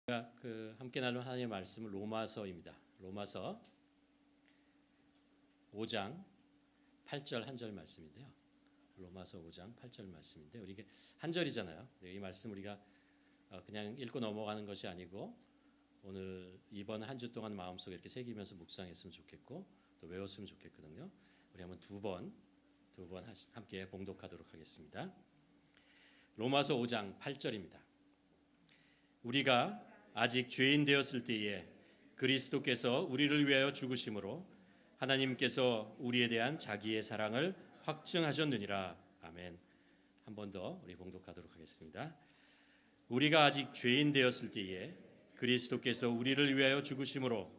우리가 함께 나눌 하나님의 말씀은 로마서입니다. 로마서 5장 8절 한 절 말씀인데요. 로마서 5장 8절 말씀인데 우리 이게 한 절이잖아요. 이 말씀 우리가 그냥 읽고 넘어가는 것이 아니고 오늘 이번 한 주 동안 마음속에 이렇게 새기면서 묵상했으면 좋겠고 또 외웠으면 좋겠거든요. 우리 한번 두 번 함께 봉독하도록 하겠습니다. 로마서 5장 8절입니다. 우리가 아직 죄인 되었을 때에 그리스도께서 우리를 위하여 죽으심으로 하나님께서 우리에 대한 자기의 사랑을 확증하셨느니라. 아멘. 한 번 더 우리 봉독하도록 하겠습니다. 우리가 아직 죄인 되었을 때에 그리스도께서 우리를 위하여 죽으심으로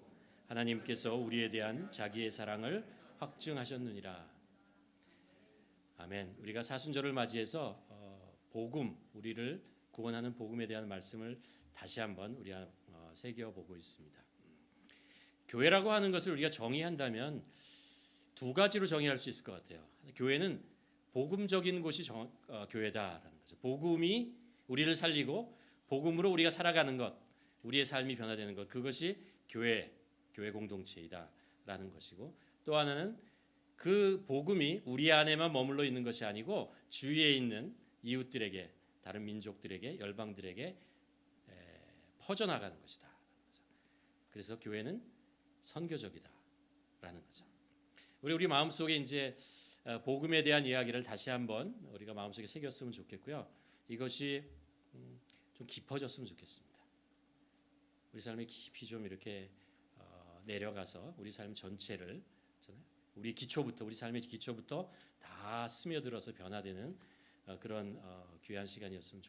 하나님께서 우리에 대한 자기의 사랑을 확증하셨느니라. 아멘. 우리가 사순절을 맞이해서 복음, 우리를 구원하는 복음에 대한 말씀을 다시 한번 우리가 새겨보고 있습니다. 교회라고 하는 것을 우리가 정의한다면 두 가지로 정의할 수 있을 것 같아요. 교회는 복음적인 곳이 교회다라는 거죠. 복음이 우리를 살리고 복음으로 우리가 살아가는 것, 우리의 삶이 변화되는 것, 그것이 교회 공동체이다라는 것이고, 또 하나는 그 복음이 우리 안에만 머물러 있는 것이 아니고 주위에 있는 이웃들에게, 다른 민족들에게, 열방들에게 퍼져나가는 것이다. 그래서 교회는 선교적이다라는 거죠. 우리 마음속에 이제 복음에 대한 이야기를 다시 한번 우리가 마음속에 새겼으면 좋겠고요. 이것이 좀 깊어졌으면 좋겠습니다. 우리 삶의 깊이 좀 이렇게 내려가서 우리 삶 전체를, 우리 기초부터, 우리 삶의 기초부터 다 스며들어서 변화되는 그런 귀한 시간이었으면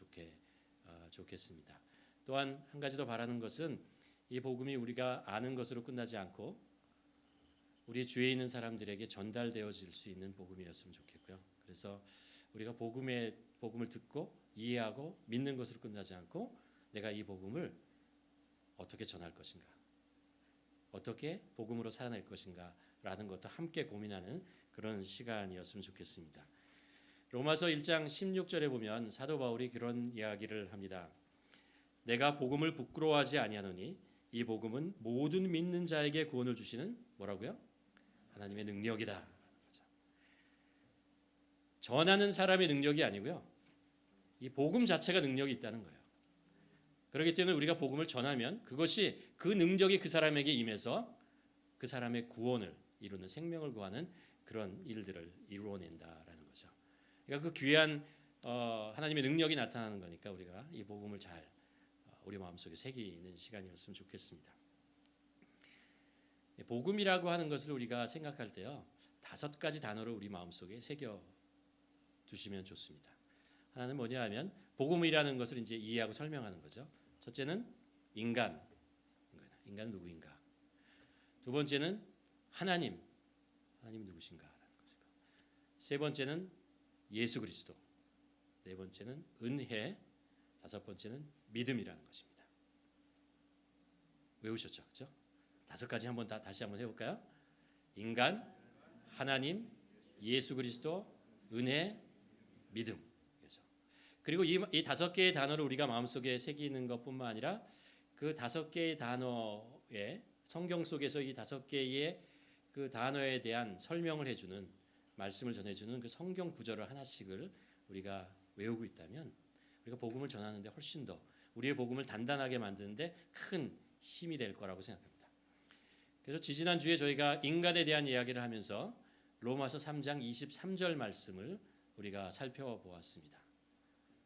좋겠습니다. 또한 한 가지 더 바라는 것은 이 복음이 우리가 아는 것으로 끝나지 않고 우리 주위에 있는 사람들에게 전달되어질 수 있는 복음이었으면 좋겠고요. 그래서 우리가 복음을 듣고 이해하고 믿는 것으로 끝나지 않고 내가 이 복음을 어떻게 전할 것인가, 어떻게 복음으로 살아낼 것인가 라는 것도 함께 고민하는 그런 시간이었으면 좋겠습니다. 로마서 1장 16절에 보면 사도 바울이 그런 이야기를 합니다. 내가 복음을 부끄러워하지 아니하노니 이 복음은 모든 믿는 자에게 구원을 주시는 뭐라고요? 하나님의 능력이다. 전하는 사람의 능력이 아니고요. 이 복음 자체가 능력이 있다는 거예요. 그렇기 때문에 우리가 복음을 전하면 그것이 그 능력이 그 사람에게 임해서 그 사람의 구원을 이루는, 생명을 구하는 그런 일들을 이루어낸다라는 거죠. 그러니까 그 귀한 하나님의 능력이 나타나는 거니까 우리가 이 복음을 잘 우리 마음속에 새기는 시간이었으면 좋겠습니다. 복음이라고 하는 것을 우리가 생각할 때요, 5가지 단어로 우리 마음속에 새겨 두시면 좋습니다. 하나는 뭐냐 하면 복음이라는 것을 이제 이해하고 설명하는 거죠. 첫째는 인간은 누구인가. 두 번째는 하나님 누구신가라는 것이고, 세 번째는 예수 그리스도, 네 번째는 은혜, 다섯 번째는 믿음이라는 것입니다. 외우셨죠? 그렇죠? 5가지 다시 한번 해볼까요? 인간, 하나님, 예수 그리스도, 은혜, 믿음. 그리고 이 5개의 단어를 우리가 마음속에 새기는 것뿐만 아니라 그 5개의 단어에 성경 속에서 이 5개의 그 단어에 대한 설명을 해주는, 말씀을 전해주는 그 성경 구절을 하나씩을 우리가 외우고 있다면 우리가 복음을 전하는데 훨씬 더 우리의 복음을 단단하게 만드는데 큰 힘이 될 거라고 생각합니다. 그래서 지지난 주에 저희가 인간에 대한 이야기를 하면서 로마서 3장 23절 말씀을 우리가 살펴보았습니다.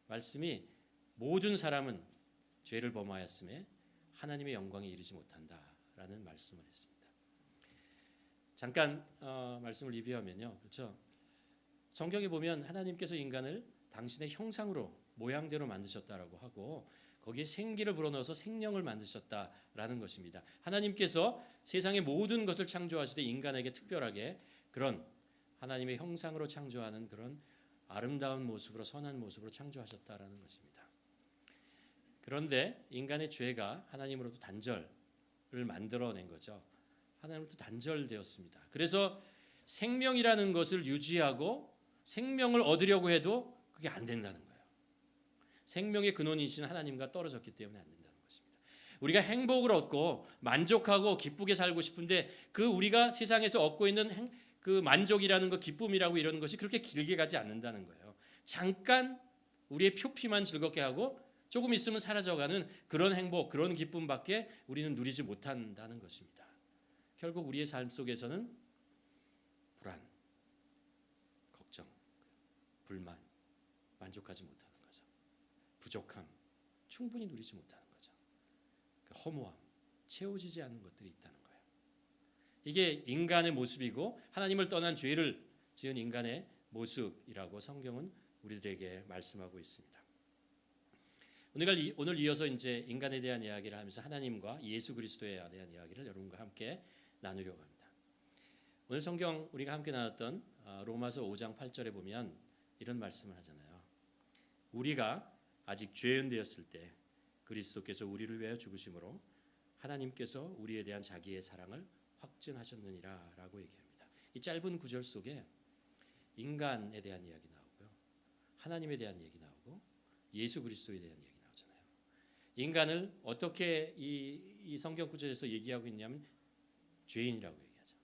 말씀이 모든 사람은 죄를 범하였음에 하나님의 영광에 이르지 못한다라는 말씀을 했습니다. 잠깐 말씀을 리뷰하면요, 그렇죠? 성경에 보면 하나님께서 인간을 당신의 형상으로, 모양대로 만드셨다라고 하고 거기에 생기를 불어넣어서 생명을 만드셨다라는 것입니다. 하나님께서 세상의 모든 것을 창조하시되 인간에게 특별하게 그런 하나님의 형상으로 창조하는 그런 아름다운 모습으로, 선한 모습으로 창조하셨다라는 것입니다. 그런데 인간의 죄가 하나님으로부터 단절을 만들어낸 거죠. 하나님으로부터 단절되었습니다. 그래서 생명이라는 것을 유지하고 생명을 얻으려고 해도 그게 안 된다는 거예요. 생명의 근원이신 하나님과 떨어졌기 때문에 안 된다는 것입니다. 우리가 행복을 얻고 만족하고 기쁘게 살고 싶은데 그 우리가 세상에서 얻고 있는 그 만족이라는 것, 기쁨이라고 이런 것이 그렇게 길게 가지 않는다는 거예요. 잠깐 우리의 표피만 즐겁게 하고 조금 있으면 사라져가는 그런 행복, 그런 기쁨밖에 우리는 누리지 못한다는 것입니다. 결국 우리의 삶 속에서는 불안, 걱정, 불만, 만족하지 못하는 거죠. 부족함, 충분히 누리지 못하는 거죠. 허무함, 채워지지 않는 것들이 있다는 거예요. 이게 인간의 모습이고 하나님을 떠난 죄를 지은 인간의 모습이라고 성경은 우리들에게 말씀하고 있습니다. 오늘 이어서 이제 인간에 대한 이야기를 하면서 하나님과 예수 그리스도에 대한 이야기를 여러분과 함께 나누려고 합니다. 오늘 성경 우리가 함께 나눴던 로마서 5장 8절에 보면 이런 말씀을 하잖아요. 우리가 아직 죄인 되었을 때 그리스도께서 우리를 위하여 죽으심으로 하나님께서 우리에 대한 자기의 사랑을 확증하셨느니라 라고 얘기합니다. 이 짧은 구절 속에 인간에 대한 이야기 나오고요. 하나님에 대한 얘기 나오고 예수 그리스도에 대한 얘기 나오잖아요. 인간을 어떻게 이 성경 구절에서 얘기하고 있냐면 죄인이라고 얘기하죠.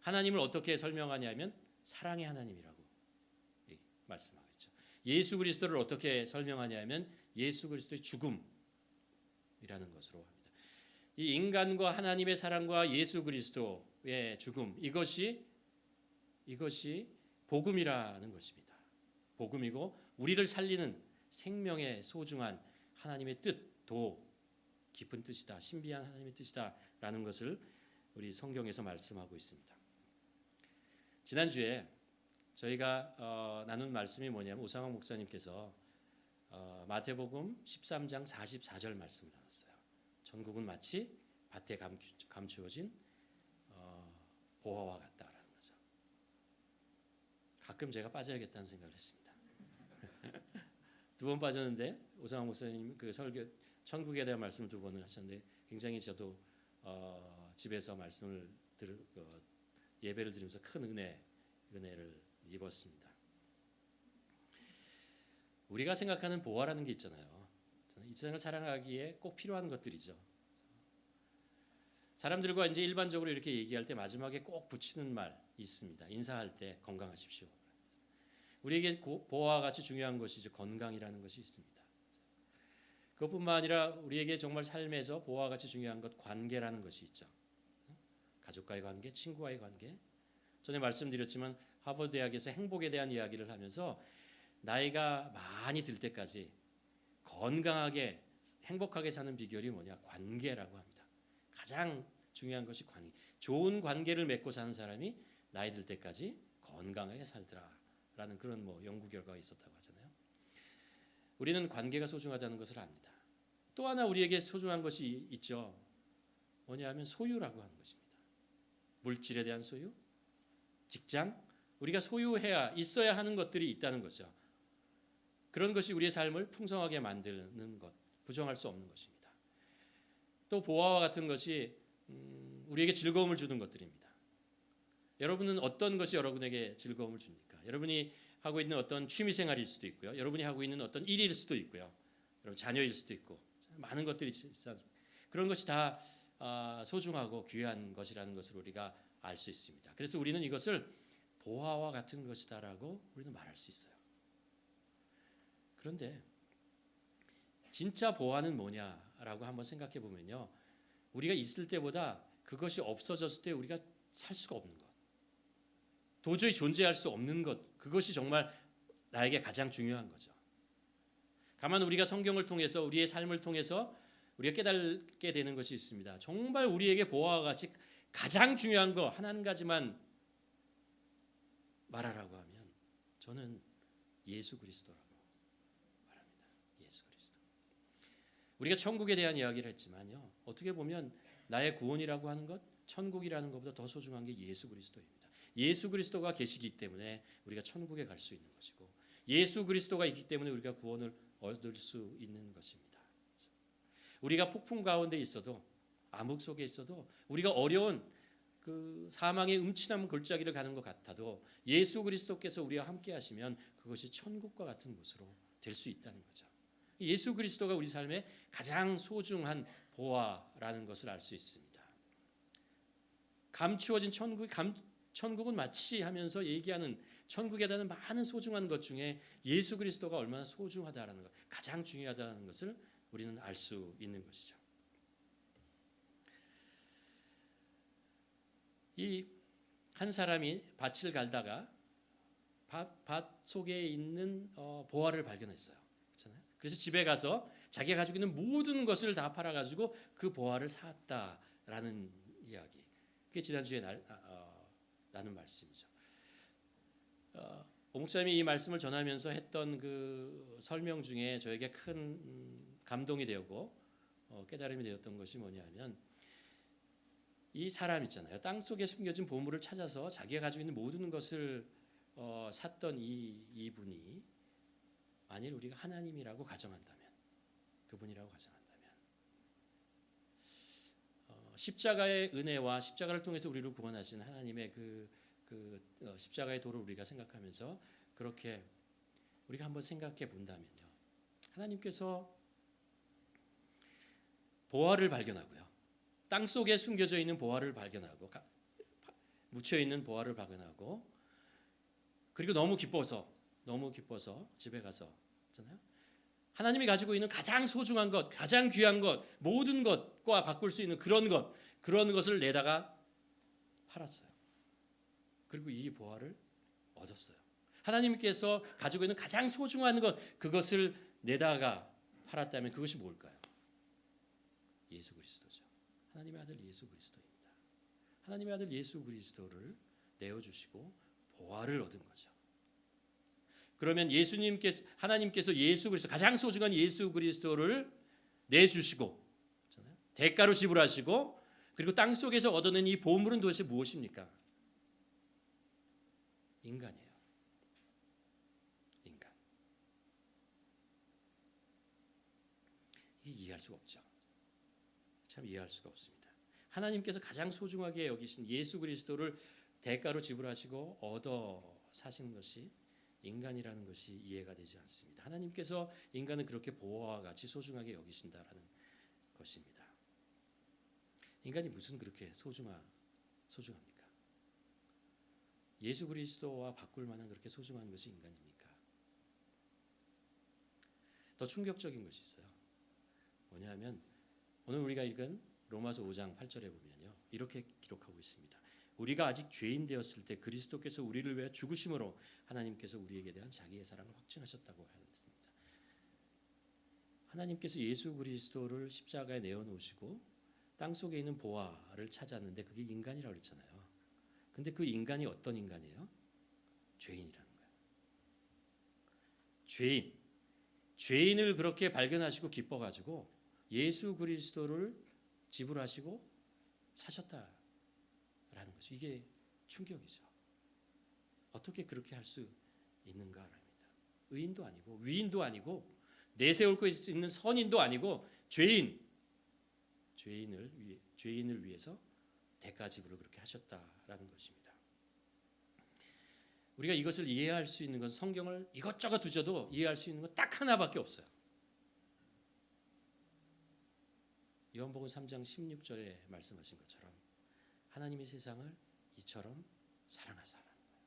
하나님을 어떻게 설명하냐면 사랑의 하나님이라고 말씀하고 있죠. 예수 그리스도를 어떻게 설명하냐면 예수 그리스도의 죽음이라는 것으로 합니다. 이 인간과 하나님의 사랑과 예수 그리스도의 죽음, 이것이 복음이라는 것입니다. 복음이고 우리를 살리는 생명의 소중한 하나님의 뜻도 깊은 뜻이다, 신비한 하나님의 뜻이다라는 것을 우리 성경에서 말씀하고 있습니다. 지난주에 저희가 나눈 말씀이 뭐냐면 오상환 목사님께서 마태복음 13장 44절 말씀을 나눴어요. 천국은 마치 밭에 감추어진 보화와 같다라는 거죠. 가끔 제가 빠져야겠다는 생각을 했습니다. 두 번 빠졌는데 오상환 목사님 그 설교 천국에 대한 말씀을 두 번을 하셨는데 굉장히 저도 집에서 말씀을 예배를 드리면서 큰 은혜를 입었습니다. 우리가 생각하는 보화라는 게 있잖아요. 이 세상을 살아가기에 꼭 필요한 것들이죠. 사람들과 이제 일반적으로 이렇게 얘기할 때 마지막에 꼭 붙이는 말 있습니다. 인사할 때 건강하십시오. 우리에게 보화와 같이 중요한 것이 이제 건강이라는 것이 있습니다. 그것뿐만 아니라 우리에게 정말 삶에서 보화와 같이 중요한 것 관계라는 것이 있죠. 가족과의 관계, 친구와의 관계. 전에 말씀드렸지만 하버드 대학에서 행복에 대한 이야기를 하면서 나이가 많이 들 때까지 건강하게 행복하게 사는 비결이 뭐냐? 관계라고 합니다. 가장 중요한 것이 관계. 좋은 관계를 맺고 사는 사람이 나이 들 때까지 건강하게 살더라라는 그런 연구 결과가 있었다고 하잖아요. 우리는 관계가 소중하다는 것을 압니다. 또 하나 우리에게 소중한 것이 있죠. 뭐냐면 소유라고 하는 것입니다. 물질에 대한 소유, 직장, 우리가 소유해야 있어야 하는 것들이 있다는 거죠. 그런 것이 우리의 삶을 풍성하게 만드는 것, 부정할 수 없는 것입니다. 또 보화와 같은 것이 우리에게 즐거움을 주는 것들입니다. 여러분은 어떤 것이 여러분에게 즐거움을 줍니까? 여러분이 하고 있는 어떤 취미생활일 수도 있고요. 여러분이 하고 있는 어떤 일일 수도 있고요. 여러분 자녀일 수도 있고 많은 것들이 있어요. 그런 것이 다 소중하고 귀한 것이라는 것을 우리가 알 수 있습니다. 그래서 우리는 이것을 보화와 같은 것이다라고 우리는 말할 수 있어요. 그런데 진짜 보화는 뭐냐라고 한번 생각해 보면요. 우리가 있을 때보다 그것이 없어졌을 때 우리가 살 수가 없는 것. 도저히 존재할 수 없는 것. 그것이 정말 나에게 가장 중요한 거죠. 다만 우리가 성경을 통해서 우리의 삶을 통해서 우리가 깨닫게 되는 것이 있습니다. 정말 우리에게 보화와 같이 가장 중요한 거 한 가지만 말하라고 하면 저는 예수 그리스도라고 말합니다. 예수 그리스도. 우리가 천국에 대한 이야기를 했지만요. 어떻게 보면 나의 구원이라고 하는 것, 천국이라는 것보다 더 소중한 게 예수 그리스도입니다. 예수 그리스도가 계시기 때문에 우리가 천국에 갈 수 있는 것이고 예수 그리스도가 있기 때문에 우리가 구원을 얻을 수 있는 것입니다. 우리가 폭풍 가운데 있어도 암흑 속에 있어도 우리가 어려운 그 사망의 음침한 골짜기를 가는 것 같아도 예수 그리스도께서 우리와 함께 하시면 그것이 천국과 같은 곳으로 될 수 있다는 거죠. 예수 그리스도가 우리 삶의 가장 소중한 보화라는 것을 알 수 있습니다. 감추어진 천국은 마치 하면서 얘기하는 천국에 대한 많은 소중한 것 중에 예수 그리스도가 얼마나 소중하다라는 것, 가장 중요하다는 것을 우리는 알 수 있는 것이죠. 이 한 사람이 밭을 갈다가 밭 속에 있는 보화를 발견했어요. 그렇잖아요. 그래서 집에 가서 자기가 가지고 있는 모든 것을 다 팔아가지고 그 보화를 샀다라는 이야기. 그게 지난주에 나눈 말씀이죠. 오 목사님이 이 말씀을 전하면서 했던 그 설명 중에 저에게 큰 감동이 되었고 깨달음이 되었던 것이 뭐냐면, 이 사람 있잖아요. 땅 속에 숨겨진 보물을 찾아서 자기가 가지고 있는 모든 것을 샀던 이분이 만일 우리가 하나님이라고 가정한다면, 그분이라고 가정한다면, 십자가의 은혜와 십자가를 통해서 우리를 구원하신 하나님의 그 십자가의 도를 우리가 생각하면서 그렇게 우리가 한번 생각해 본다면요, 하나님께서 보화를 발견하고요, 땅 속에 숨겨져 있는 보화를 발견하고 묻혀 있는 보화를 발견하고, 그리고 너무 기뻐서 집에 가서 있잖아요. 하나님이 가지고 있는 가장 소중한 것, 가장 귀한 것, 모든 것과 바꿀 수 있는 그런 것을 내다가 팔았어요. 그리고 이 보화를 얻었어요. 하나님께서 가지고 있는 가장 소중한 것, 그것을 내다가 팔았다면 그것이 뭘까요? 예수 그리스도죠. 하나님의 아들 예수 그리스도입니다. 하나님의 아들 예수 그리스도를 내어주시고 보화를 얻은 거죠. 그러면 하나님께서 예수 그리스도, 가장 소중한 예수 그리스도를 내주시고 대가로 지불하시고, 그리고 땅 속에서 얻어낸 이 보물은 도대체 무엇입니까? 인간이에요. 인간. 이해할 수가 없죠. 참 이해할 수가 없습니다. 하나님께서 가장 소중하게 여기신 예수 그리스도를 대가로 지불하시고 얻어 사시는 것이 인간이라는 것이 이해가 되지 않습니다. 하나님께서 인간을 그렇게 보화와 같이 소중하게 여기신다라는 것입니다. 인간이 무슨 그렇게 소중합니까? 예수 그리스도와 바꿀 만한 그렇게 소중한 것이 인간입니까? 더 충격적인 것이 있어요. 뭐냐면 오늘 우리가 읽은 로마서 5장 8절에 보면요, 이렇게 기록하고 있습니다. 우리가 아직 죄인 되었을 때 그리스도께서 우리를 위해 죽으심으로 하나님께서 우리에게 대한 자기의 사랑을 확증하셨다고 하였습니다. 하나님께서 예수 그리스도를 십자가에 내어놓으시고 땅 속에 있는 보화를 찾았는데 그게 인간이라고 그랬잖아요. 근데 그 인간이 어떤 인간이에요? 죄인이라는 거예요. 죄인을 그렇게 발견하시고 기뻐가지고 예수 그리스도를 지불하시고 사셨다라는 것이, 이게 충격이죠. 어떻게 그렇게 할 수 있는가랍니다. 의인도 아니고 위인도 아니고 내세울 수 있는 선인도 아니고 죄인을 위해서 대가 지불을 그렇게 하셨다라는 것입니다. 우리가 이것을 이해할 수 있는 건, 성경을 이것저것 뒤져도 이해할 수 있는 건 딱 하나밖에 없어요. 요한복음 3장 16절에 말씀하신 것처럼 하나님이 세상을 이처럼 사랑하사라는 거예요.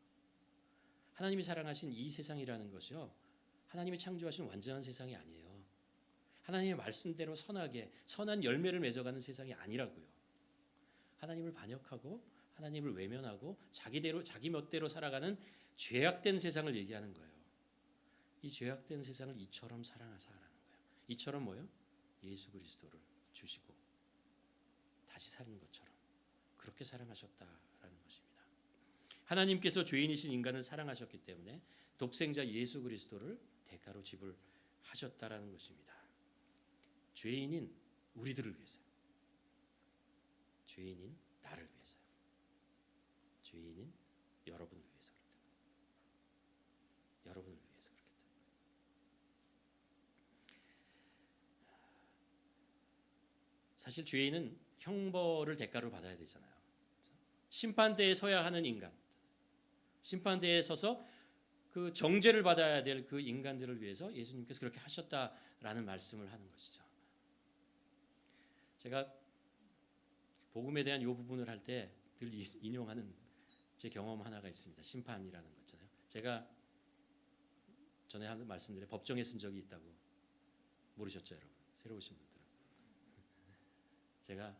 하나님이 사랑하신 이 세상이라는 것이요, 하나님이 창조하신 완전한 세상이 아니에요. 하나님의 말씀대로 선한 열매를 맺어가는 세상이 아니라고요. 하나님을 반역하고 하나님을 외면하고 자기 멋대로 살아가는 죄악된 세상을 얘기하는 거예요. 이 죄악된 세상을 이처럼 사랑하사라는 거예요. 이처럼 뭐요? 예수 그리스도를 주시고 다시 사는 것처럼 그렇게 사랑하셨다라는 것입니다. 하나님께서 죄인이신 인간을 사랑하셨기 때문에 독생자 예수 그리스도를 대가로 지불하셨다라는 것입니다. 죄인인 우리들을 위해서요. 죄인인 나를 위해서요. 죄인인 여러분을 위해서 그렇다. 여러분을 위해서 그렇겠다. 사실 죄인은 형벌을 대가로 받아야 되잖아요. 심판대에 서야 하는 인간. 심판대에 서서 그 그 정죄를 받아야 될 그 인간들을 위해서 예수님께서 그렇게 하셨다라는 말씀을 하는 것이죠. 제가 복음에 대한 이 부분을 할 때 늘 인용하는 제 경험 하나가 있습니다. 심판이라는 거잖아요. 제가 전에 한 말씀드린 법정에 쓴 적이 있다고 모르셨죠, 여러분? 새로 오신 분들은. 제가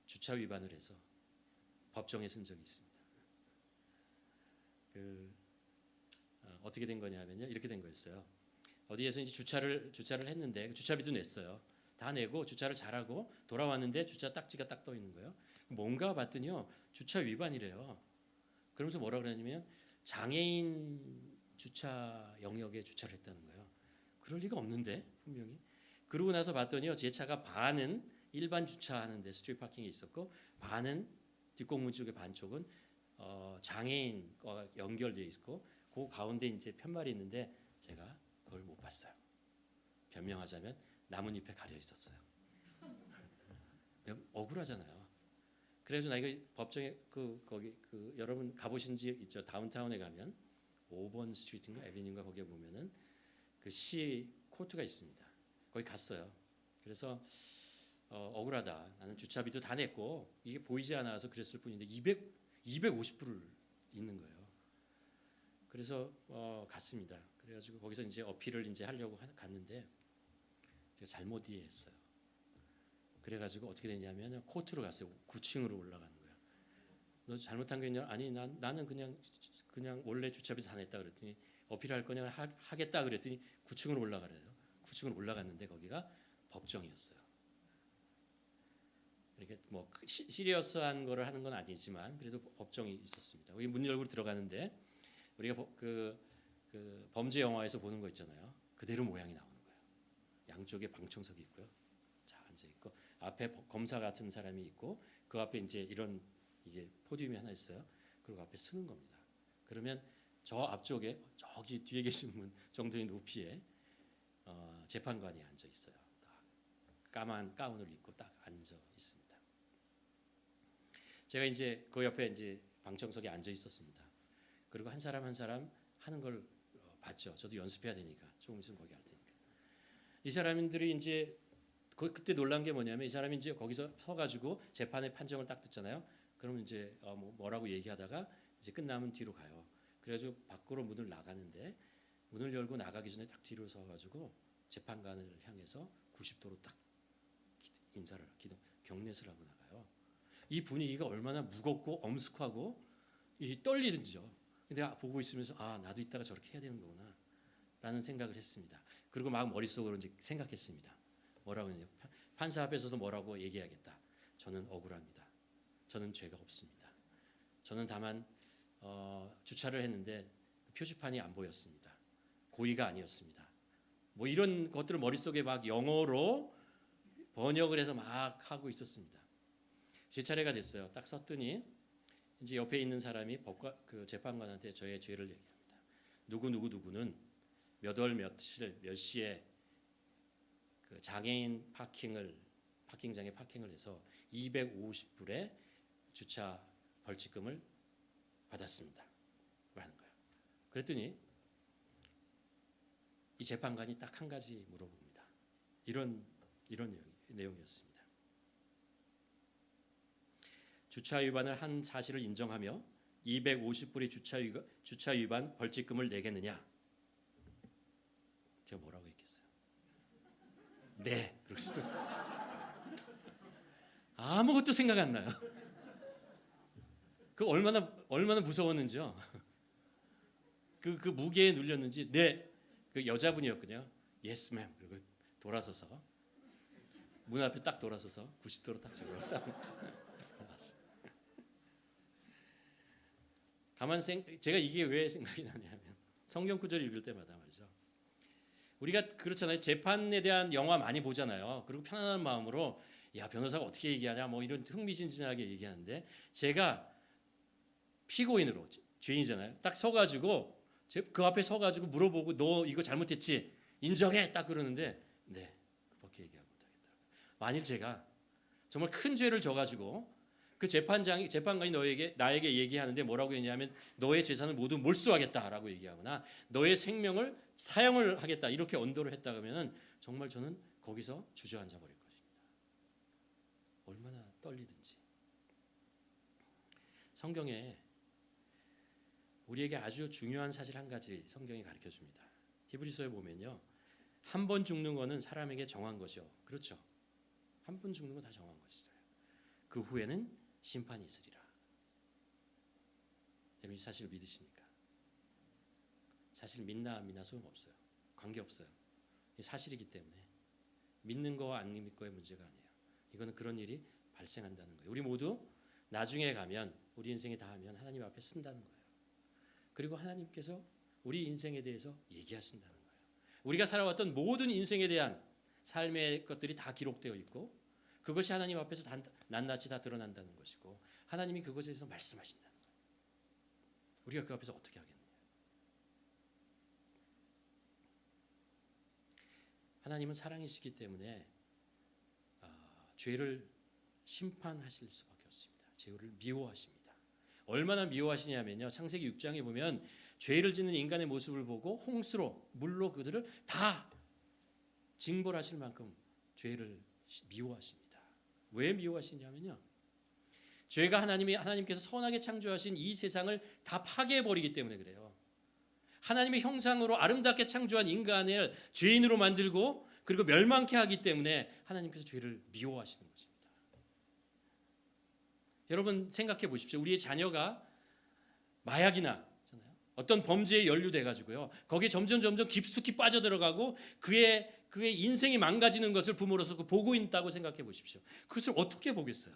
주차 위반을 해서 법정에 쓴 적이 있습니다. 어떻게 된 거냐면요, 이렇게 된 거였어요. 어디에서 이제 주차를 했는데 주차비도 냈어요. 다 내고 주차를 잘하고 돌아왔는데 주차 딱지가 딱 떠 있는 거예요. 뭔가 봤더니요, 주차 위반이래요. 그러면서 뭐라 그러냐면 장애인 주차 영역에 주차를 했다는 거예요. 그럴 리가 없는데 분명히. 그러고 나서 봤더니요, 제 차가 반은 일반 주차하는 데 스트리트 파킹이 있었고 반은 뒷공문 쪽의 반쪽은 장애인과 연결되어 있고 그 가운데 이제 편말이 있는데 제가 그걸 못 봤어요. 변명하자면 나뭇잎에 가려 있었어요. 억울하잖아요. 그래서 나 이거 법정에 거기 여러분 가보신 지 있죠? 다운타운에 가면 5번 스트리트인가 에비뉴인가 거기에 보면은 그 시 코트가 있습니다. 거기 갔어요. 그래서 억울하다. 나는 주차비도 다 냈고 이게 보이지 않아서 그랬을 뿐인데 250불을 있는 거예요. 그래서 갔습니다. 그래가지고 거기서 이제 어필을 이제 하려고 갔는데 제가 잘못 이해했어요. 그래가지고 어떻게 됐냐면 코트로 갔어요. 9층으로 올라가는 거예요. 너 잘못한 게 있냐? 아니 나는 그냥 원래 주차비도 다 냈다 그랬더니 어필할 거냐 하겠다 그랬더니 9층으로 올라가래요. 9층으로 올라갔는데 거기가 법정이었어요. 이렇게 뭐 시리어스한 거를 하는 건 아니지만 그래도 법정이 있었습니다. 거기 문 열고 들어가는데 우리가 그 범죄 영화에서 보는 거 있잖아요. 그대로 모양이 나오는 거예요. 양쪽에 방청석이 있고요. 자 앉아 있고 앞에 검사 같은 사람이 있고 그 앞에 이제 이게 포디움이 하나 있어요. 그리고 앞에 쓰는 겁니다. 그러면 저 앞쪽에 저기 뒤에 계신 분 정도의 높이에 재판관이 앉아 있어요. 까만 가운을 입고 딱 앉아 있습니다. 제가 이제 그 옆에 이제 방청석에 앉아 있었습니다. 그리고 한 사람 하는 걸 봤죠. 저도 연습해야 되니까 조금 있으면 거기 할 테니까. 이 사람들이 이제 그때 놀란 게 뭐냐면 이 사람이 이제 거기서 서가지고 재판의 판정을 딱 듣잖아요. 그러면 이제 뭐라고 얘기하다가 이제 끝나면 뒤로 가요. 그래가지고 밖으로 문을 나가는데 문을 열고 나가기 전에 딱 뒤로 서가지고 재판관을 향해서 90도로 딱 인사를 경례를 하고 나가요. 이 분위기가 얼마나 무겁고 엄숙하고 떨리든지요. 근데 보고 있으면서 나도 이따가 저렇게 해야 되는 거구나 라는 생각을 했습니다. 그리고 막 머릿속으로 이제 생각했습니다. 뭐라고 했냐면 판사 앞에서도 뭐라고 얘기해야겠다. 저는 억울합니다. 저는 죄가 없습니다. 저는 다만 주차를 했는데 표지판이 안 보였습니다. 고의가 아니었습니다. 뭐 이런 것들을 머릿속에 막 영어로 번역을 해서 막 하고 있었습니다. 제 차례가 됐어요. 딱 섰더니 이제 옆에 있는 사람이 그 재판관한테 저의 죄를 얘기합니다. 누구는 몇 월 며칠 몇 시에 그 장애인 파킹장에 파킹을 해서 250불의 주차 벌칙금을 받았습니다. 라는 거예요. 그랬더니 이 재판관이 딱 한 가지 물어봅니다. 이런 내용이었습니다. 주차 위반을 한 사실을 인정하며 250불의 주차 위반 벌칙금을 내겠느냐? 제가 뭐라고 했겠어요? 네. 아무것도 생각 안 나요. 그 얼마나 무서웠는지요. 그 무게에 눌렸는지 네. 그 여자분이었거든요. Yes, ma'am. 그리고 돌아서서 문 앞에 딱 돌아서서 90도로 딱 저걸 딱 나왔어요. 제가 이게 왜 생각이 나냐면 성경 구절 읽을 때마다 말이죠. 우리가 그렇잖아요. 재판에 대한 영화 많이 보잖아요. 그리고 편안한 마음으로 야 변호사가 어떻게 얘기하냐 뭐 이런 흥미진진하게 얘기하는데 제가 피고인으로 죄인이잖아요. 딱 서가지고 그 앞에 서가지고 물어보고 너 이거 잘못했지? 인정해 딱 그러는데 네 그렇게 얘기하고 못하겠다. 만일 제가 정말 큰 죄를 져가지고 그 재판관이 나에게 얘기하는데 뭐라고 했냐면 너의 재산을 모두 몰수하겠다라고 얘기하거나 너의 생명을 사형을 하겠다 이렇게 언도를 했다 그러면 정말 저는 거기서 주저앉아 버릴 것입니다. 얼마나 떨리든지. 성경에 우리에게 아주 중요한 사실 한 가지 성경이 가르쳐 줍니다. 히브리서에 보면요. 한 번 죽는 거는 사람에게 정한 것이요. 그렇죠. 한 번 죽는 건 다 정한 것이죠. 그 후에는 심판이 있으리라. 여러분 이 사실을 믿으십니까? 사실 믿나 안 믿나 소용없어요. 관계없어요. 이 사실이기 때문에 믿는 거와 안 믿는 거의 문제가 아니에요. 이거는 그런 일이 발생한다는 거예요. 우리 모두 나중에 가면 우리 인생이 다 하면 하나님 앞에 쓴다는 거예요. 그리고 하나님께서 우리 인생에 대해서 얘기하신다는 거예요. 우리가 살아왔던 모든 인생에 대한 삶의 것들이 다 기록되어 있고 그것이 하나님 앞에서 낱낱이 다 드러난다는 것이고 하나님이 그것에 대해서 말씀하신다는 거예요. 우리가 그 앞에서 어떻게 하겠느냐. 하나님은 사랑이시기 때문에 죄를 심판하실 수밖에 없습니다. 죄를 미워하십니다. 얼마나 미워하시냐면요. 창세기 6장에 보면 죄를 짓는 인간의 모습을 보고 홍수로 물로 그들을 다 징벌하실 만큼 죄를 미워하십니다. 왜 미워하시냐면요. 죄가 하나님께서 선하게 창조하신 이 세상을 다 파괴해 버리기 때문에 그래요. 하나님의 형상으로 아름답게 창조한 인간을 죄인으로 만들고 그리고 멸망케 하기 때문에 하나님께서 죄를 미워하시는 것입니다. 여러분 생각해 보십시오. 우리의 자녀가 마약이나 어떤 범죄에 연루돼 가지고요. 거기에 점점 깊숙이 빠져들어가고 그의 인생이 망가지는 것을 부모로서 보고 있다고 생각해 보십시오. 그것을 어떻게 보겠어요?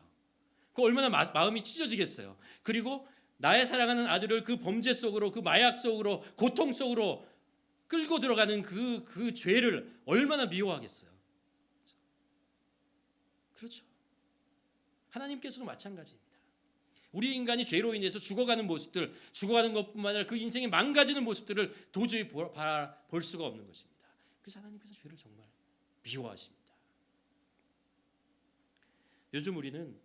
그 얼마나 마음이 찢어지겠어요. 그리고 나의 사랑하는 아들을 그 범죄 속으로 그 마약 속으로 고통 속으로 끌고 들어가는 그 죄를 얼마나 미워하겠어요. 그렇죠. 하나님께서도 마찬가지입니다. 우리 인간이 죄로 인해서 죽어가는 모습들, 죽어가는 것뿐만 아니라 그 인생이 망가지는 모습들을 도저히 볼 수가 없는 것입니다. 그래서 하나님께서 죄를 정말 미워하십니다. 요즘 우리는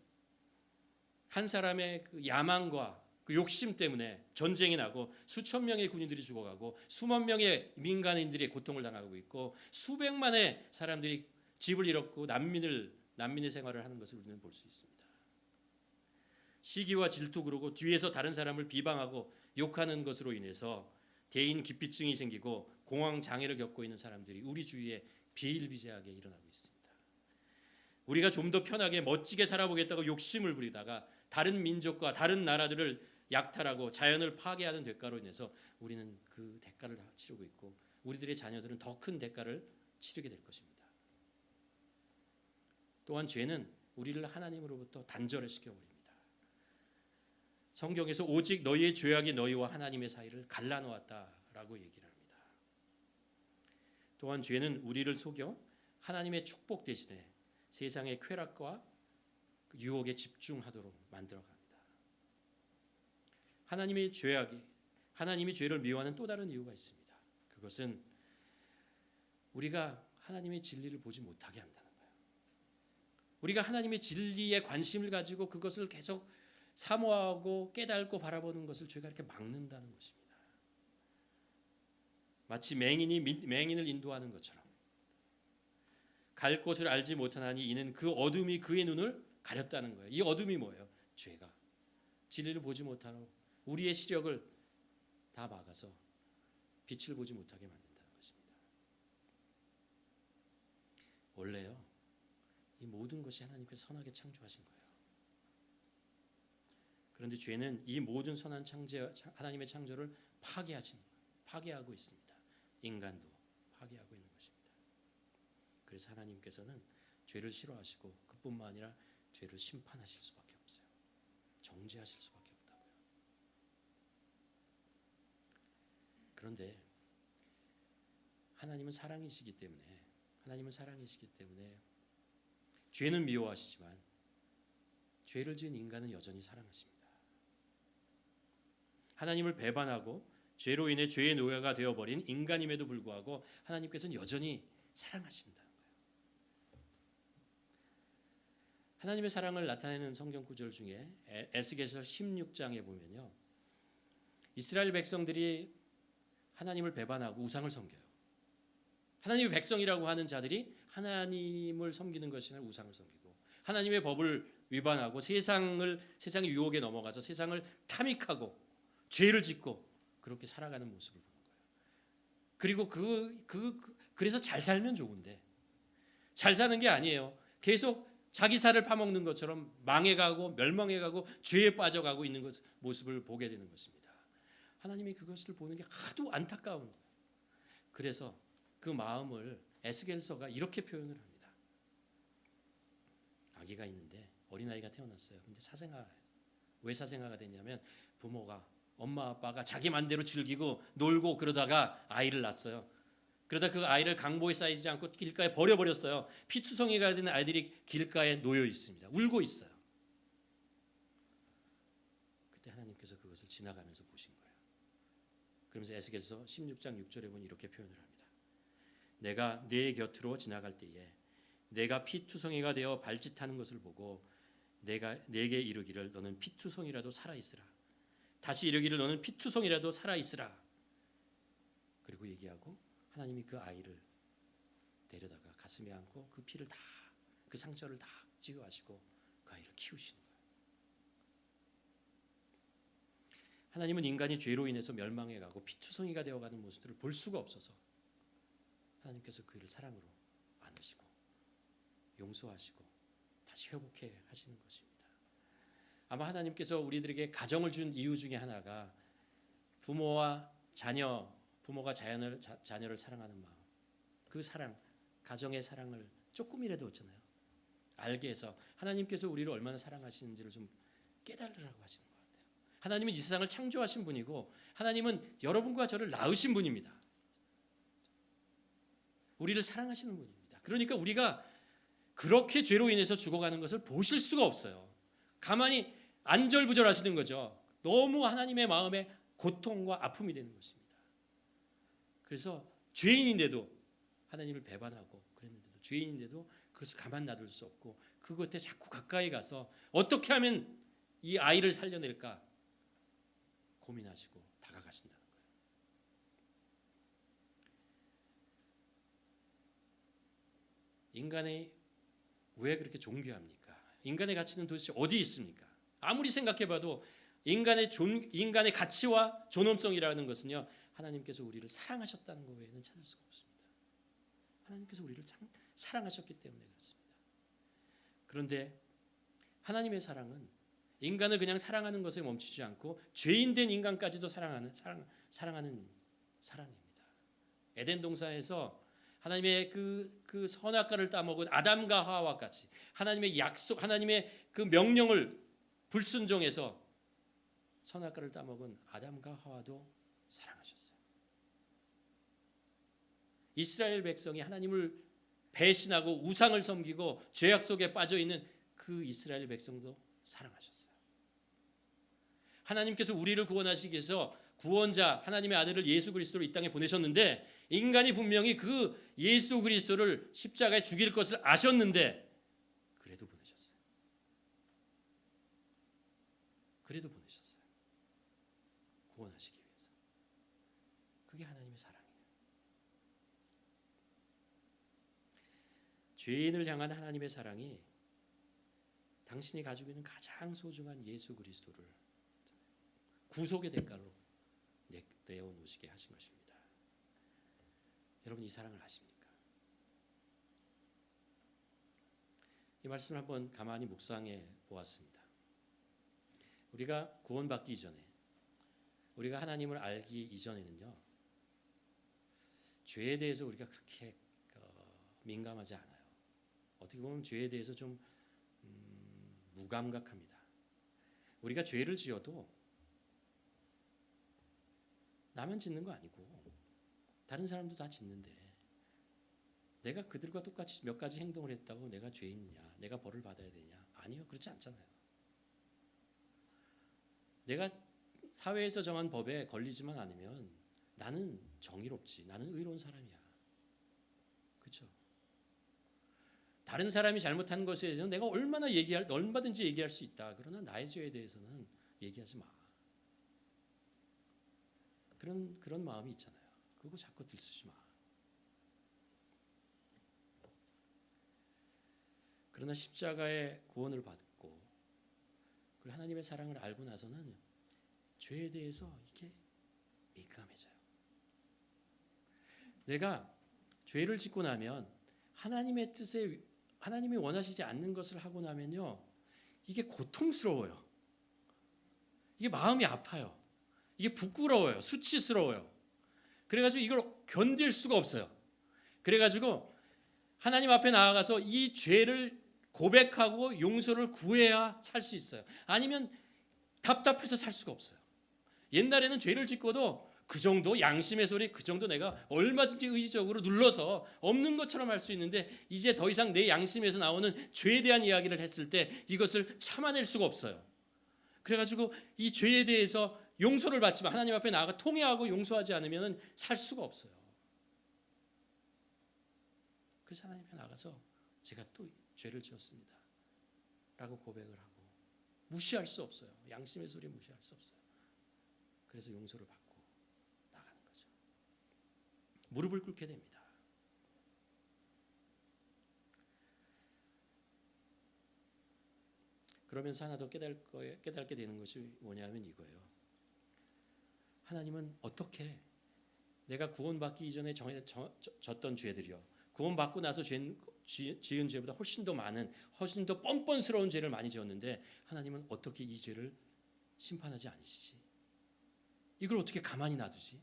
한 사람의 그 야망과 그 욕심 때문에 전쟁이 나고 수천 명의 군인들이 죽어가고 수만 명의 민간인들이 고통을 당하고 있고 수백만의 사람들이 집을 잃었고 난민의 생활을 하는 것을 우리는 볼 수 있습니다. 시기와 질투 그러고 뒤에서 다른 사람을 비방하고 욕하는 것으로 인해서 대인 기피증이 생기고 공황 장애를 겪고 있는 사람들이 우리 주위에 비일비재하게 일어나고 있습니다. 우리가 좀 더 편하게 멋지게 살아보겠다고 욕심을 부리다가 다른 민족과 다른 나라들을 약탈하고 자연을 파괴하는 대가로 인해서 우리는 그 대가를 다 치르고 있고 우리들의 자녀들은 더 큰 대가를 치르게 될 것입니다. 또한 죄는 우리를 하나님으로부터 단절을 시켜버립니다. 성경에서 오직 너희의 죄악이 너희와 하나님의 사이를 갈라놓았다라고 얘기를 합니다. 또한 죄는 우리를 속여 하나님의 축복 대신에 세상의 쾌락과 유혹에 집중하도록 만들어갑니다. 하나님이 죄를 미워하는 또 다른 이유가 있습니다. 그것은 우리가 하나님의 진리를 보지 못하게 한다는 거예요. 우리가 하나님의 진리에 관심을 가지고 그것을 계속 사모하고 깨닫고 바라보는 것을 죄가 이렇게 막는다는 것입니다. 마치 맹인을 인도하는 것처럼 갈 곳을 알지 못하나니 이는 그 어둠이 그의 눈을 가렸다는 거예요. 이 어둠이 뭐예요? 죄가 진리를 보지 못하고 우리의 시력을 다 막아서 빛을 보지 못하게 만든다는 것입니다. 원래요, 이 모든 것이 하나님께서 선하게 창조하신 거예요. 그런데 죄는 이 모든 선한 하나님의 창조를 파괴하고 있습니다. 인간도 파괴하고 있는 것입니다. 그래서 하나님께서는 죄를 싫어하시고 그뿐만 아니라 죄를 심판하실 수밖에 없어요. 정죄하실 수밖에 없다고요. 그런데 하나님은 사랑이시기 때문에 죄는 미워하시지만 죄를 지은 인간은 여전히 사랑하십니다. 하나님을 배반하고 죄로 인해 죄의 노예가 되어버린 인간임에도 불구하고 하나님께서는 여전히 사랑하신다는 거예요. 하나님의 사랑을 나타내는 성경 구절 중에 에스겔서 16장에 보면요, 이스라엘 백성들이 하나님을 배반하고 우상을 섬겨요. 하나님의 백성이라고 하는 자들이 하나님을 섬기는 것이 아니라 우상을 섬기고 하나님의 법을 위반하고 세상의 유혹에 넘어가서 세상을 탐닉하고 죄를 짓고 그렇게 살아가는 모습을 보는 거예요. 그리고 그래서 잘 살면 좋은데 잘 사는 게 아니에요. 계속 자기 살을 파먹는 것처럼 망해가고 멸망해가고 죄에 빠져가고 있는 모습을 보게 되는 것입니다. 하나님이 그것을 보는 게 하도 안타까운 거예요. 그래서 그 마음을 에스겔서가 이렇게 표현을 합니다. 아기가 있는데 어린아이가 태어났어요. 근데 사생아예요. 왜 사생아가 됐냐면 부모가 엄마 아빠가 자기 맘대로 즐기고 놀고 그러다가 아이를 낳았어요. 그러다 그 아이를 강보에 쌓이지 않고 길가에 버려버렸어요. 피투성이가 된 아이들이 길가에 놓여 있습니다. 울고 있어요. 그때 하나님께서 그것을 지나가면서 보신 거예요. 그러면서 에스겔서 16장 6절에 보니 이렇게 표현을 합니다. 내가 네 곁으로 지나갈 때에 내가 피투성이가 되어 발짓하는 것을 보고 내가 내게 이르기를 너는 피투성이라도 살아있으라. 다시 이르기를 너는 피투성이라도 살아있으라. 그리고 얘기하고 하나님이 그 아이를 데려다가 가슴에 안고 그 피를 다, 그 상처를 다 치유하시고 그 아이를 키우시는 거예요. 하나님은 인간이 죄로 인해서 멸망해가고 피투성이가 되어가는 모습들을 볼 수가 없어서 하나님께서 그를 사랑으로 안으시고 용서하시고 다시 회복해 하시는 것입니다. 아마 하나님께서 우리들에게 가정을 준 이유 중에 하나가 부모가 자녀를 사랑하는 마음, 그 사랑, 가정의 사랑을 조금이라도 있잖아요. 알게 해서 하나님께서 우리를 얼마나 사랑하시는지를 좀 깨달으라고 하시는 것 같아요. 하나님은 이 세상을 창조하신 분이고 하나님은 여러분과 저를 낳으신 분입니다. 우리를 사랑하시는 분입니다. 그러니까 우리가 그렇게 죄로 인해서 죽어가는 것을 보실 수가 없어요. 가만히 안절부절하시는 거죠. 너무 하나님의 마음에 고통과 아픔이 되는 것입니다. 그래서 죄인인데도 하나님을 배반하고 그랬는데도 죄인인데도 그것을 가만 놔둘 수 없고 그것에 자꾸 가까이 가서 어떻게 하면 이 아이를 살려낼까 고민하시고 다가가신다는 거예요. 인간이 왜 그렇게 존귀합니까? 인간의 가치는 도대체 어디 있습니까? 아무리 생각해봐도 인간의 가치와 존엄성이라는 것은요, 하나님께서 우리를 사랑하셨다는 것 외에는 찾을 수가 없습니다. 하나님께서 우리를 사랑하셨기 때문에 그렇습니다. 그런데 하나님의 사랑은 인간을 그냥 사랑하는 것에 멈추지 않고 죄인된 인간까지도 사랑하는 사랑입니다. 에덴 동산에서 하나님의 그 선악과를 따먹은 아담과 하와와 같이 하나님의 약속, 하나님의 그 명령을 불순종해서 선악과를 따먹은 아담과 하와도 사랑하셨어요. 이스라엘 백성이 하나님을 배신하고 우상을 섬기고 죄악 속에 빠져 있는 그 이스라엘 백성도 사랑하셨어요. 하나님께서 우리를 구원하시기 위해서 구원자 하나님의 아들을 예수 그리스도를 이 땅에 보내셨는데 인간이 분명히 그 예수 그리스도를 십자가에 죽일 것을 아셨는데 그래도 보내셨어요. 그래도 보내셨어요. 구원하시기 위해서. 그게 하나님의 사랑이에요. 죄인을 향한 하나님의 사랑이 당신이 가지고 있는 가장 소중한 예수 그리스도를 구속의 대가로 내어놓으시게 하신 것입니다. 여러분 이 사랑을 아십니까? 이 말씀을 한번 가만히 묵상해 보았습니다. 우리가 구원받기 이전에 우리가 하나님을 알기 이전에는요, 죄에 대해서 우리가 그렇게 민감하지 않아요. 어떻게 보면 죄에 대해서 좀 무감각합니다. 우리가 죄를 지어도 나만 짓는 거 아니고 다른 사람도 다 짓는데 내가 그들과 똑같이 몇 가지 행동을 했다고 내가 죄인이냐, 내가 벌을 받아야 되냐? 아니요, 그렇지 않잖아요. 내가 사회에서 정한 법에 걸리지만 않으면 나는 정의롭지, 나는 의로운 사람이야. 그렇죠? 다른 사람이 잘못한 것에 대해서는 내가 얼마든지 얘기할 수 있다. 그러나 나의 죄에 대해서는 얘기하지 마. 그런 마음이 있잖아요. 그거 자꾸 들쑤지 마. 그러나 십자가의 구원을 받고 그리고 하나님의 사랑을 알고 나서는 죄에 대해서 이게 민감해져요. 내가 죄를 짓고 나면 하나님의 뜻에 하나님이 원하시지 않는 것을 하고 나면요, 이게 고통스러워요. 이게 마음이 아파요. 이게 부끄러워요. 수치스러워요. 그래가지고 이걸 견딜 수가 없어요. 그래가지고 하나님 앞에 나아가서 이 죄를 고백하고 용서를 구해야 살 수 있어요. 아니면 답답해서 살 수가 없어요. 옛날에는 죄를 짓고도 그 정도 양심의 소리, 그 정도 내가 얼마든지 의지적으로 눌러서 없는 것처럼 할 수 있는데, 이제 더 이상 내 양심에서 나오는 죄에 대한 이야기를 했을 때 이것을 참아낼 수가 없어요. 그래가지고 이 죄에 대해서 용서를 받지만 하나님 앞에 나아가 통회하고 용서하지 않으면 살 수가 없어요. 그래서 하나님 앞에 나가서 제가 또 죄를 지었습니다 라고 고백을 하고, 무시할 수 없어요. 양심의 소리 무시할 수 없어요. 그래서 용서를 받고 나가는 거죠. 무릎을 꿇게 됩니다. 그러면서 하나 더 깨닫게 되는 것이 뭐냐면 이거예요. 하나님은 어떻게 내가 구원받기 이전에 졌던 죄들이요, 구원받고 나서 지은 죄보다 훨씬 더 많은, 훨씬 더 뻔뻔스러운 죄를 많이 지었는데 하나님은 어떻게 이 죄를 심판하지 않으시지? 이걸 어떻게 가만히 놔두지?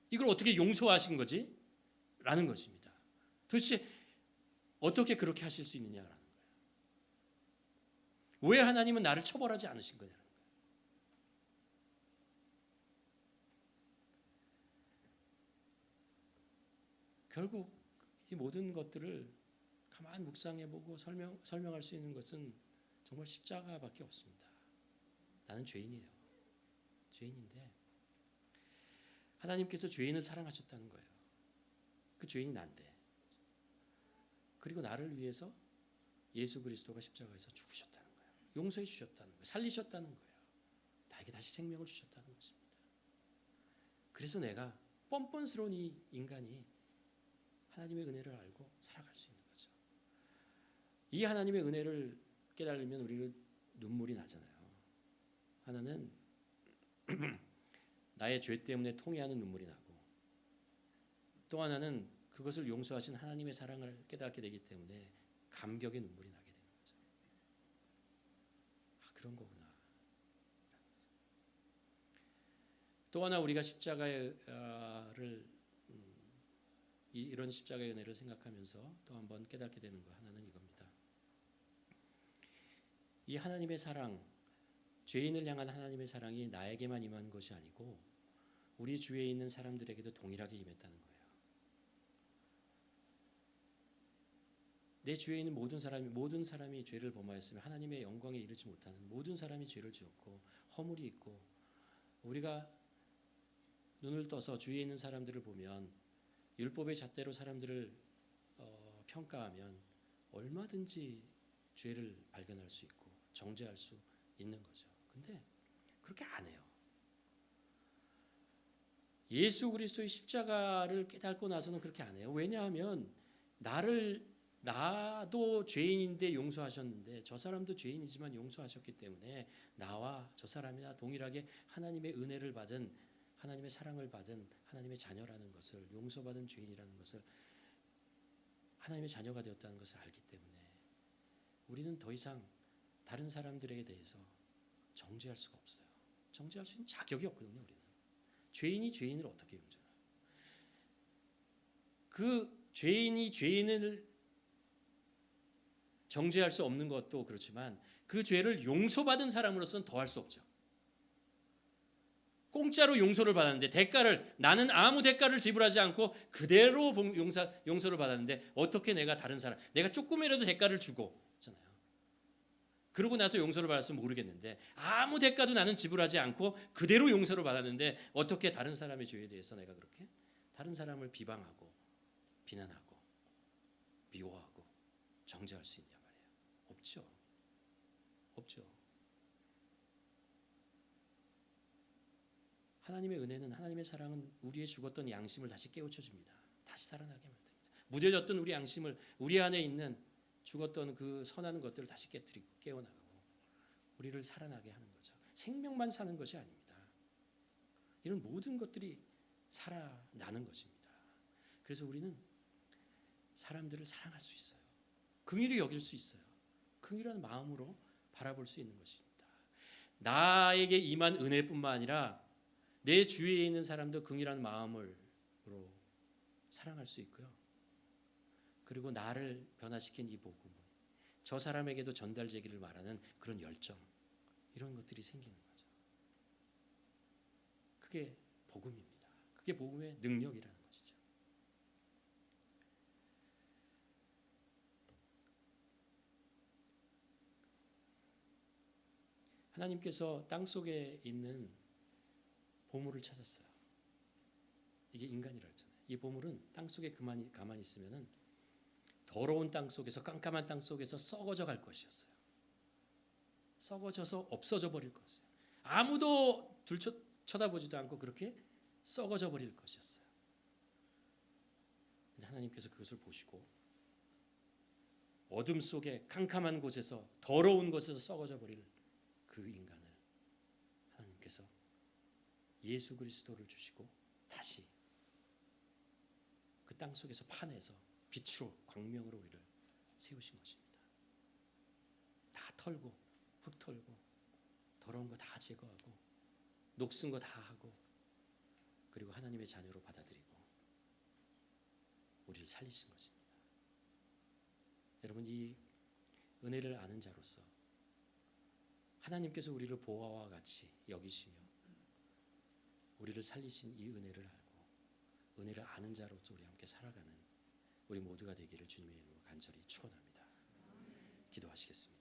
이걸 어떻게 용서하신 거지? 라는 것입니다. 도대체 어떻게 그렇게 하실 수 있느냐라는 거예요. 왜 하나님은 나를 처벌하지 않으신 거냐는 거예요. 결국 이 모든 것들을 가만 묵상해보고 설명할 수 있는 것은 정말 십자가밖에 없습니다. 나는 죄인이에요. 죄인인데 하나님께서 죄인을 사랑하셨다는 거예요. 그 죄인이 난데, 그리고 나를 위해서 예수 그리스도가 십자가에서 죽으셨다는 거예요. 용서해 주셨다는 거예요. 살리셨다는 거예요. 나에게 다시 생명을 주셨다는 것입니다. 그래서 내가 뻔뻔스러운 이 인간이 하나님의 은혜를 알고 살아갈 수 있는 거죠. 이 하나님의 은혜를 깨달으면 우리는 눈물이 나잖아요. 하나는 나의 죄 때문에 통회하는 눈물이 나고, 또 하나는 그것을 용서하신 하나님의 사랑을 깨닫게 되기 때문에 감격의 눈물이 나게 되는 거죠. 아, 그런 거구나. 또 하나 우리가 십자가를 이런 십자가의 은혜를 생각하면서 또 한번 깨닫게 되는 거 하나는 이겁니다. 이 하나님의 사랑, 죄인을 향한 하나님의 사랑이 나에게만 임한 것이 아니고 우리 주위에 있는 사람들에게도 동일하게 임했다는 거예요. 내 주위에 있는 모든 사람이 죄를 범하였으며 하나님의 영광에 이르지 못하는 모든 사람이 죄를 지었고 허물이 있고, 우리가 눈을 떠서 주위에 있는 사람들을 보면 율법의 잣대로 사람들을 평가하면 얼마든지 죄를 발견할 수 있고 정죄할 수 있는 거죠. 근데 그렇게 안 해요. 예수 그리스도의 십자가를 깨닫고 나서는 그렇게 안 해요. 왜냐하면 나도 죄인인데 용서하셨는데 저 사람도 죄인이지만 용서하셨기 때문에 나와 저 사람이나 동일하게 하나님의 은혜를 받은, 하나님의 사랑을 받은 하나님의 자녀라는 것을, 용서받은 죄인이라는 것을, 하나님의 자녀가 되었다는 것을 알기 때문에 우리는 더 이상 다른 사람들에 대해서 정죄할 수가 없어요. 정죄할 수 있는 자격이 없거든요. 우리는 죄인이 죄인을 어떻게 용서해요? 그 죄인이 죄인을 정죄할 수 없는 것도 그렇지만 그 죄를 용서받은 사람으로서는 더할 수 없죠. 공짜로 용서를 받았는데 나는 아무 대가를 지불하지 않고 그대로 용서를 받았는데 어떻게 내가 다른 사람, 내가 조금이라도 대가를 주고 있잖아요. 그러고 나서 용서를 받았으면 모르겠는데 아무 대가도 나는 지불하지 않고 그대로 용서를 받았는데 어떻게 다른 사람의 죄에 대해서 내가 그렇게 다른 사람을 비방하고 비난하고 미워하고 정죄할 수 있냐 말이에요. 없죠. 없죠. 하나님의 은혜는, 하나님의 사랑은 우리의 죽었던 양심을 다시 깨우쳐 줍니다. 다시 살아나게 만듭니다. 무뎌졌던 우리 양심을, 우리 안에 있는 죽었던 그 선한 것들을 다시 깨뜨리고 깨어나가고 우리를 살아나게 하는 거죠. 생명만 사는 것이 아닙니다. 이런 모든 것들이 살아나는 것입니다. 그래서 우리는 사람들을 사랑할 수 있어요. 긍휼히 여길 수 있어요. 긍휼한 마음으로 바라볼 수 있는 것입니다. 나에게 임한 은혜뿐만 아니라 내 주위에 있는 사람도 긍휼한 마음으로 사랑할 수 있고요. 그리고 나를 변화시킨 이 복음은 저 사람에게도 전달되기를 바라는 그런 열정, 이런 것들이 생기는 거죠. 그게 복음입니다. 그게 복음의 능력이라는 것이죠. 하나님께서 땅 속에 있는 보물을 찾았어요. 이게 인간이라 했잖아요. 이 보물은 땅 속에 가만히 있으면은 더러운 땅 속에서, 깜깜한 땅 속에서 썩어져 갈 것이었어요. 썩어져서 없어져 버릴 것이었어요. 아무도 쳐다보지도 않고 그렇게 썩어져 버릴 것이었어요. 근데 하나님께서 그것을 보시고 어둠 속에 캄캄한 곳에서, 더러운 곳에서 썩어져 버릴 그 인간을 하나님께서 예수 그리스도를 주시고 다시 그 땅 속에서 파내서 빛으로, 광명으로 우리를 세우신 것입니다. 다 털고, 흙 털고, 더러운 거 다 제거하고, 녹슨 거 다 하고, 그리고 하나님의 자녀로 받아들이고 우리를 살리신 것입니다. 여러분, 이 은혜를 아는 자로서 하나님께서 우리를 보화와 같이 여기시며 우리를 살리신 이 은혜를 알고 은혜를 아는 자로서 우리 함께 살아가는 우리 모두가 되기를 주님의 이름으로 간절히 축원합니다. 기도하시겠습니다.